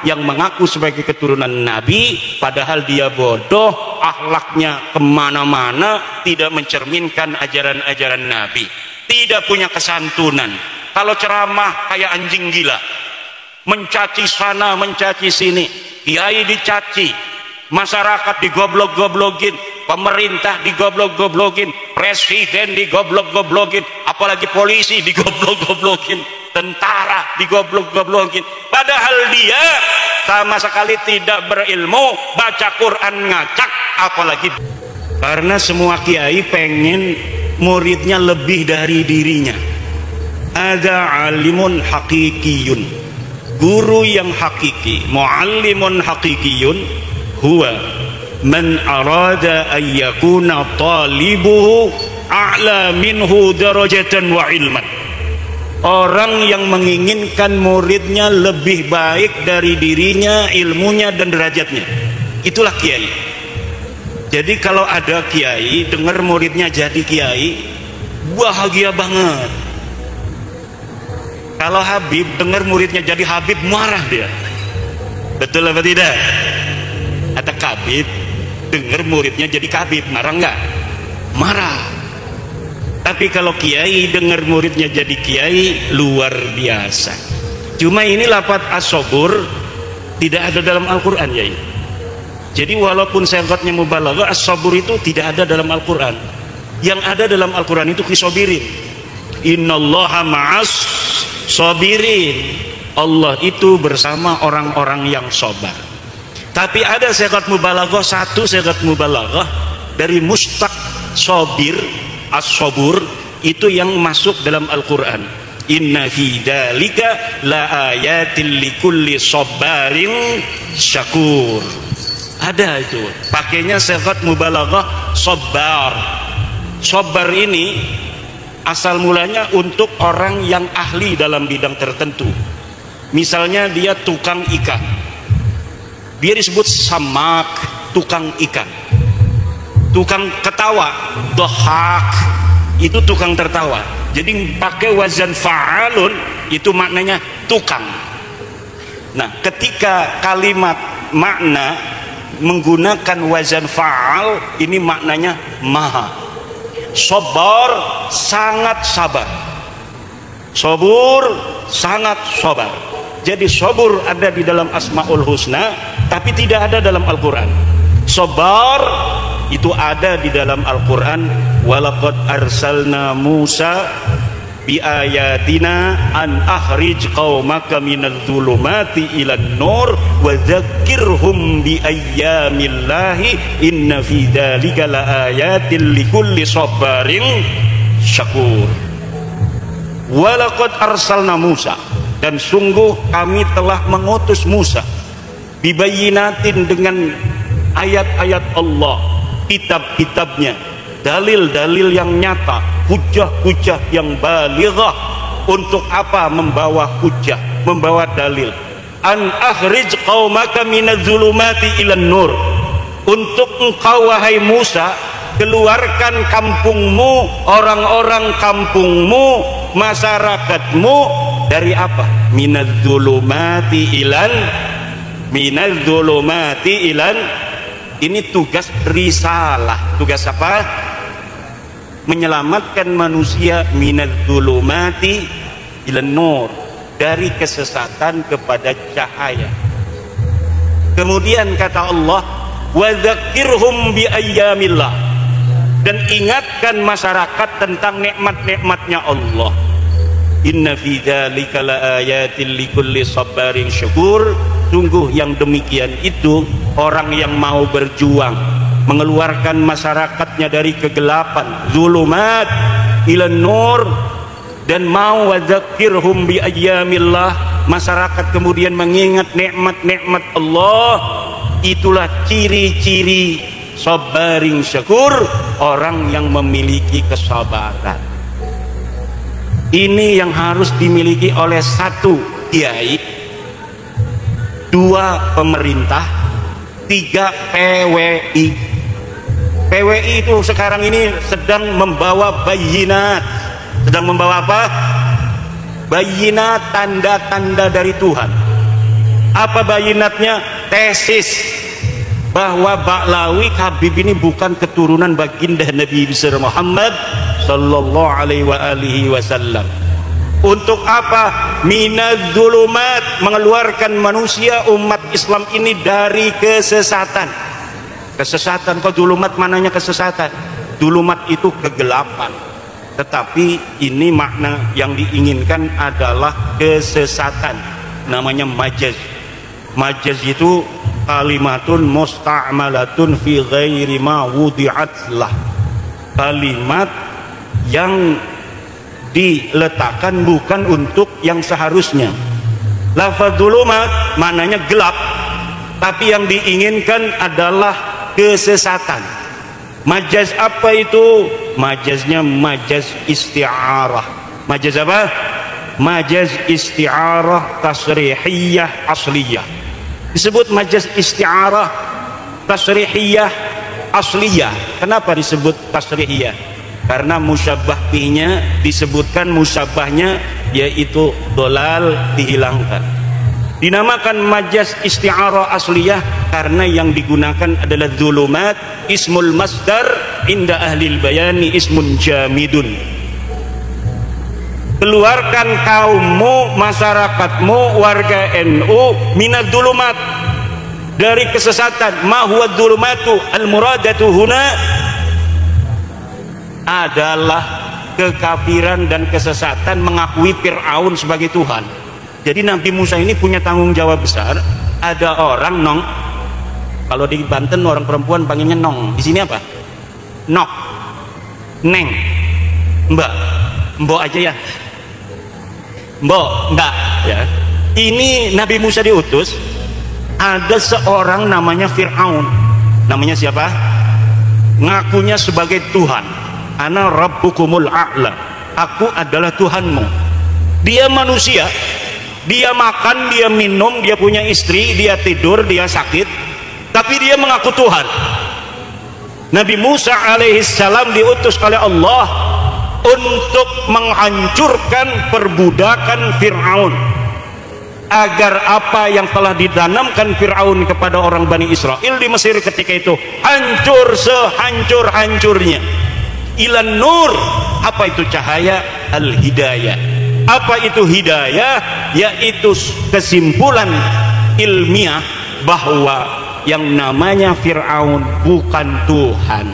yang mengaku sebagai keturunan Nabi, padahal dia bodoh, akhlaknya kemana-mana, tidak mencerminkan ajaran-ajaran Nabi, tidak punya kesantunan. Kalau ceramah kayak anjing gila, mencaci sana, mencaci sini, kiai dicaci, masyarakat digoblok-goblokin, pemerintah digoblok-goblokin, presiden digoblok-goblokin, apalagi polisi digoblok-goblokin, tentara digoblok-goblokin, padahal dia sama sekali tidak berilmu, baca Quran ngacak, apalagi. Karena semua kiai pengen muridnya lebih dari dirinya. Ada alimun hakikiyun, guru yang hakiki, muallimun hakikiyun, huwa man arada an yakuna talibuhu a'la minhu darajatan wa ilman. Orang yang menginginkan muridnya lebih baik dari dirinya, ilmunya dan derajatnya, itulah kiai. Jadi kalau ada kiai dengar muridnya jadi kiai, bahagia banget. Kalau Habib dengar muridnya jadi Habib, marah dia. Betul apa tidak? Atau Kabib dengar muridnya jadi Kabib, marah enggak? Marah. Tapi kalau kiai dengar muridnya jadi kiai, luar biasa. Cuma ini lafaz as-sabur tidak ada dalam Al-Quran ya. Jadi walaupun syaratnya mubalaghah, as-sabur itu tidak ada dalam Al-Quran. Yang ada dalam Al-Quran itu khisobirin. Innallaha ma'as sabirin. Allah itu bersama orang-orang yang sabar. Tapi ada syarat mubalaghah, satu syarat mubalaghah dari mustaq sabir, as-sabur, itu yang masuk dalam Al-Quran. Inna fi dzalika la ayatil likulli sabarin syakur. Ada itu, pakainya syarat mubalaghah sabar. Sabar ini asal mulanya untuk orang yang ahli dalam bidang tertentu. Misalnya dia tukang ikan, dia disebut samak, tukang ikan. Tukang ketawa, dohak, itu tukang tertawa. Jadi pakai wazan fa'alun, itu maknanya tukang. Nah, ketika kalimat makna menggunakan wazan fa'al, ini maknanya maha. Sabar, sangat sabar. Sabur, sangat sabar. Jadi sabur ada di dalam Asmaul Husna, tapi tidak ada dalam Al-Quran. Sabar itu ada di dalam Al-Quran. Walaqad arsalna Musa bi ayatina an akhrij qaumaka minadh dhulumati ilan nur wa dzakkirhum bi ayyamillahi inna fi dzalika laayatil likulli sabarin syakur. Walaqad arsalna Musa, dan sungguh kami telah mengutus Musa bibayinatin, dengan ayat-ayat Allah, kitab-kitabnya, dalil-dalil yang nyata, hujah-hujah yang balighah. Untuk apa membawa hujah, membawa dalil? An akhrij qaumaka minadh-dhulumati ilan nur. Untuk engkau wahai Musa, keluarkan kampungmu, orang-orang kampungmu, masyarakatmu dari apa? Minadh-dhulumati ilan. Ini tugas risalah. Tugas apa? Menyelamatkan manusia minadh-dhulumati ilan nur, dari kesesatan kepada cahaya. Kemudian kata Allah, wa dzakkirhum bi ayyamillah, dan ingatkan masyarakat tentang nikmat-nikmatnya Allah. Inna fi dzalika laayatil likulli sabarin syukur. Sungguh yang demikian itu orang yang mau berjuang mengeluarkan masyarakatnya dari kegelapan, zulumat ilan nur, dan mau wadzakirhum bi ayyamillah, masyarakat kemudian mengingat nikmat-nikmat Allah. Itulah ciri-ciri sabarin syakur, orang yang memiliki kesabaran. Ini yang harus dimiliki oleh satu kiai, dua pemerintah, tiga PWI. PWI itu sekarang ini sedang membawa bayinat. Sedang membawa apa? Bayinat, tanda-tanda dari Tuhan. Apa bayinatnya? Tesis bahwa Ba'lawi Habib ini bukan keturunan baginda Nabi besar Muhammad sallallahu alaihi wasallam. Untuk apa? Minadz-dzulumat, mengeluarkan manusia umat Islam ini dari kesesatan. Kesesatan, kok dzulumat mananya kesesatan? Dzulumat itu kegelapan. Tetapi ini makna yang diinginkan adalah kesesatan. Namanya majaz. Majaz itu kalimatun musta'malatun fi ghairi ma wudi'at lah. Kalimat yang diletakkan bukan untuk yang seharusnya. Lafaz dzulumat maknanya gelap, tapi yang diinginkan adalah kesesatan. Majaz apa itu? Majaznya majaz isti'arah. Majaz apa? Majaz isti'arah tasrihiyah asliyah. Disebut majaz isti'arah tasrihiyah asliyah. Kenapa disebut tasrihiyah? Karena musyabah bihnya disebutkan musyabahnya, yaitu dolal dihilangkan. Dinamakan majaz isti'arah asliyah karena yang digunakan adalah dzulumat, ismul masdar inda ahlil bayani ismun jamidun. Keluarkan kaummu, masyarakatmu, warga NU minad dzulumat, dari kesesatan. Ma huwa dzulumatu al muradatu huna adalah kekafiran dan kesesatan, mengakui Fir'aun sebagai Tuhan. Jadi Nabi Musa ini punya tanggung jawab besar. Ada orang nong, kalau di Banten orang perempuan panggilnya nong, di sini apa? Nok, neng, mbak, mbok aja ya, mbok, enggak ya. Ini Nabi Musa diutus, ada seorang namanya Fir'aun. Namanya siapa? Ngakunya sebagai Tuhan. Ana rabbukumul a'la, aku adalah Tuhanmu. Dia manusia, dia makan, dia minum, dia punya istri, dia tidur, dia sakit, tapi dia mengaku Tuhan. Nabi Musa alaihissalam diutus oleh Allah untuk menghancurkan perbudakan Fir'aun, agar apa yang telah ditanamkan Fir'aun kepada orang Bani Israel di Mesir ketika itu hancur sehancur-hancurnya. Ilan nur, apa itu cahaya? Al-hidayah. Apa itu hidayah? Yaitu kesimpulan ilmiah bahwa yang namanya Fir'aun bukan Tuhan.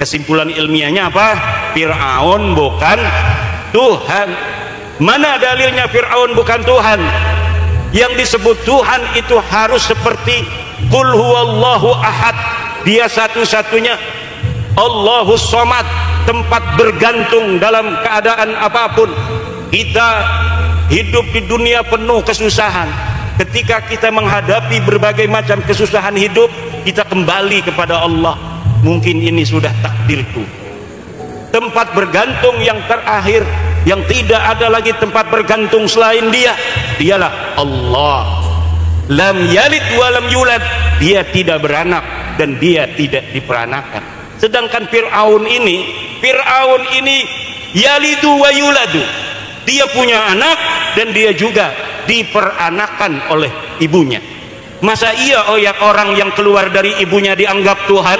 Kesimpulan ilmiahnya apa? Fir'aun bukan Tuhan. Mana dalilnya Fir'aun bukan Tuhan? Yang disebut Tuhan itu harus seperti Qul huwallahu ahad, dia satu-satunya. Allahus somad, tempat bergantung dalam keadaan apapun. Kita hidup di dunia penuh kesusahan. Ketika kita menghadapi berbagai macam kesusahan hidup, kita kembali kepada Allah. Mungkin ini sudah takdirku. Tempat bergantung yang terakhir, yang tidak ada lagi tempat bergantung selain dia, dialah Allah. Lam yalid wa lam yulad, dia tidak beranak dan dia tidak diperanakan. Sedangkan Fir'aun ini yalidu wa yuladu, dia punya anak dan dia juga diperanakan oleh ibunya. Masa iya orang yang keluar dari ibunya dianggap Tuhan?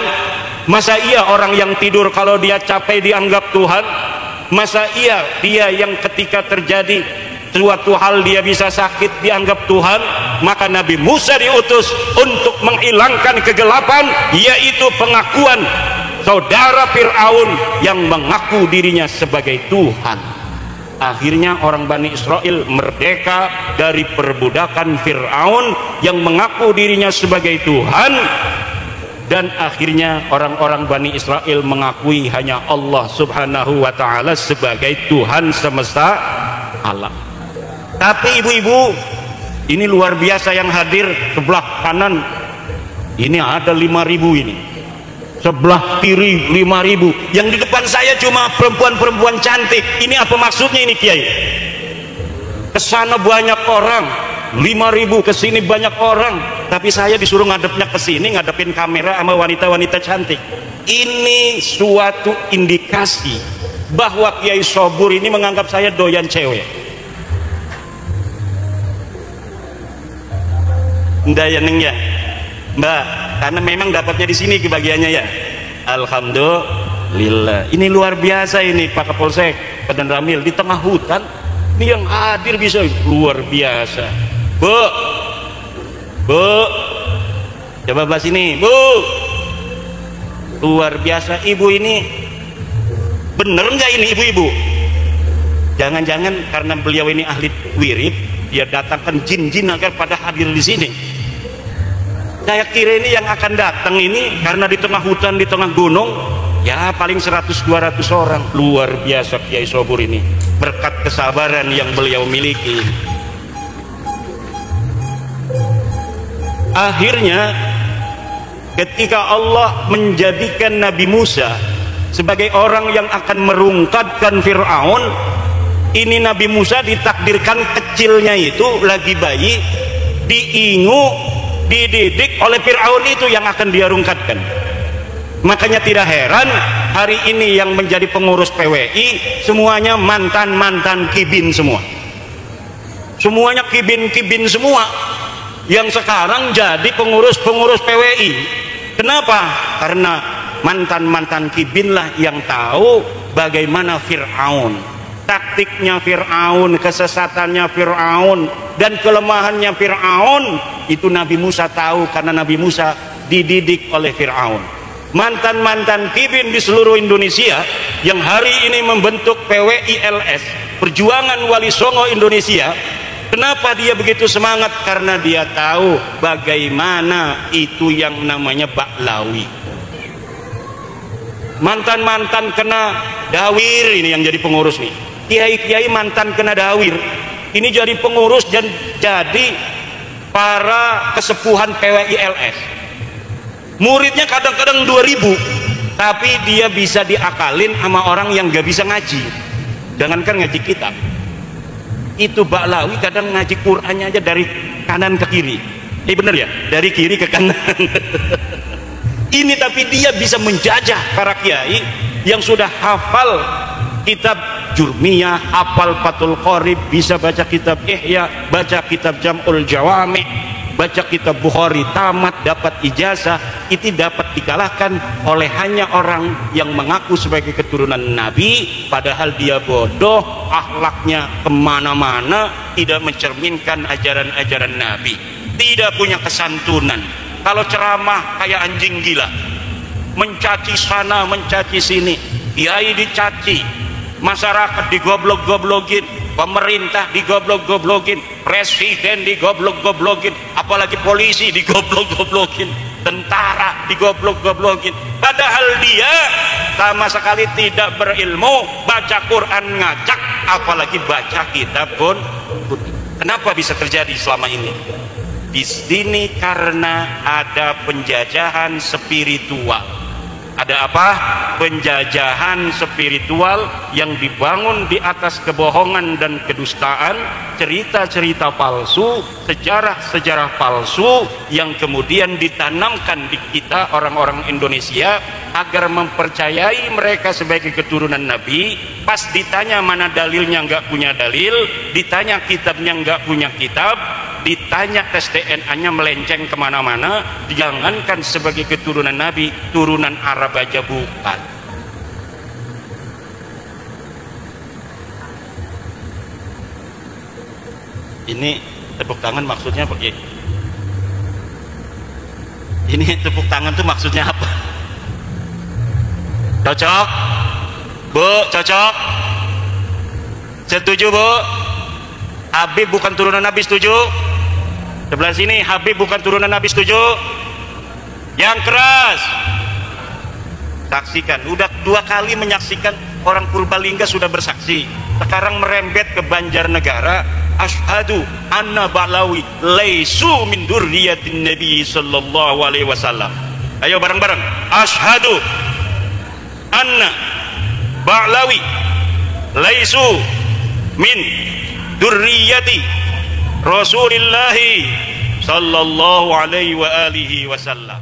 Masa iya orang yang tidur kalau dia capek dianggap Tuhan? Masa iya dia yang ketika terjadi suatu hal dia bisa sakit dianggap Tuhan? Maka Nabi Musa diutus untuk menghilangkan kegelapan, yaitu pengakuan saudara Fir'aun yang mengaku dirinya sebagai Tuhan. Akhirnya orang Bani Israel merdeka dari perbudakan Fir'aun yang mengaku dirinya sebagai Tuhan, dan akhirnya orang-orang Bani Israel mengakui hanya Allah subhanahu wa ta'ala sebagai Tuhan semesta alam. Tapi ibu-ibu, ini luar biasa yang hadir sebelah kanan ini ada 5.000 ini, sebelah kiri 5.000, yang di depan saya cuma perempuan-perempuan cantik. Ini apa maksudnya ini Kiai? Kesana banyak orang, 5.000, kesini banyak orang, tapi saya disuruh ngadepnya ke sini, ngadepin kamera sama wanita-wanita cantik. Ini suatu indikasi bahwa Kiai Sobur ini menganggap saya doyan cewek. Ndak ya Neng ya Mbak, karena memang dapatnya di sini kebagiannya ya. Alhamdulillah. Ini luar biasa ini Pak Kapolsek Padan Ramil di tengah hutan ini yang hadir bisa luar biasa. Bu, coba bahas ini Bu, luar biasa. Ibu ini bener nggak ini ibu-ibu? Jangan-jangan karena beliau ini ahli wirib, dia datangkan jin-jin agar pada hadir di sini. Saya kira ini yang akan datang ini karena di tengah hutan, di tengah gunung, ya paling 100-200 orang. Luar biasa Kiai Sobur ini, berkat kesabaran yang beliau miliki. Akhirnya ketika Allah menjadikan Nabi Musa sebagai orang yang akan merungkatkan Fir'aun, ini Nabi Musa ditakdirkan kecilnya itu lagi bayi, diingu, dididik oleh Fir'aun itu yang akan dia rungkatkan. Makanya tidak heran hari ini yang menjadi pengurus PWI semuanya mantan-mantan kibin semua. Semuanya kibin-kibin semua yang sekarang jadi pengurus-pengurus PWI. Kenapa? Karena mantan-mantan kibin lah yang tahu bagaimana Fir'aun, taktiknya Fir'aun, kesesatannya Fir'aun, dan kelemahannya Fir'aun. Itu Nabi Musa tahu karena Nabi Musa dididik oleh Fir'aun. Mantan-mantan kibin di seluruh Indonesia yang hari ini membentuk PWILS, Perjuangan Wali Songo Indonesia. Kenapa dia begitu semangat? Karena dia tahu bagaimana itu yang namanya Baklawi. Mantan-mantan kena dawir ini yang jadi pengurus nih. Kiai-kiai mantan kena dawir ini jadi pengurus dan jadi para kesepuhan PWILS. Muridnya kadang-kadang 2000, tapi dia bisa diakalin sama orang yang gak bisa ngaji. Jangankan ngaji kitab, itu Baklawi kadang ngaji Qur'annya aja dari kanan ke kiri. Bener ya, dari kiri ke kanan. Ini tapi dia bisa menjajah para kiai yang sudah hafal kitab Jurmiyah, hafal Fathul Qorib, bisa baca kitab Ihya, baca kitab Jam'ul Jawami, baca kitab Bukhari tamat, dapat ijazah. Itu dapat dikalahkan oleh hanya orang yang mengaku sebagai keturunan Nabi, padahal dia bodoh, akhlaknya kemana-mana, tidak mencerminkan ajaran-ajaran Nabi, tidak punya kesantunan. Kalau ceramah kayak anjing gila, mencaci sana, mencaci sini, kiai dicaci, masyarakat digoblok-goblokin, pemerintah digoblok-goblokin, presiden digoblok-goblokin, apalagi polisi digoblok-goblokin, tentara digoblok-goblokin. Padahal dia sama sekali tidak berilmu, baca Quran ngacak, apalagi baca kitab pun. Kenapa bisa terjadi selama ini? Di sini karena ada penjajahan spiritual. Ada apa? Penjajahan spiritual yang dibangun di atas kebohongan dan kedustaan, cerita-cerita palsu, sejarah-sejarah palsu yang kemudian ditanamkan di kita orang-orang Indonesia agar mempercayai mereka sebagai keturunan Nabi. Pas ditanya mana dalilnya nggak punya dalil, ditanya kitabnya nggak punya kitab, ditanya tes DNA-nya melenceng kemana-mana. Jangankan sebagai keturunan Nabi, turunan Arab aja bukan. Ini tepuk tangan maksudnya apa? Ini tepuk tangan tuh maksudnya apa? Cocok? Bu, cocok? Setuju Bu? Habib bukan turunan Nabi, setuju? Sebelah sini Habib bukan turunan Nabi, setuju? Yang keras saksikan. Udah 2 kali menyaksikan, orang Purbalingga sudah bersaksi, sekarang merembet ke Banjarnegara. Asyhadu anna Baklawi laisu min dzurriyyatin Nabi sallallahu alaihi wasallam. Ayo bareng-bareng, asyhadu anna Baklawi laisu min dzurriyyati Rasulillah sallallahu alaihi wa alihi wasallam.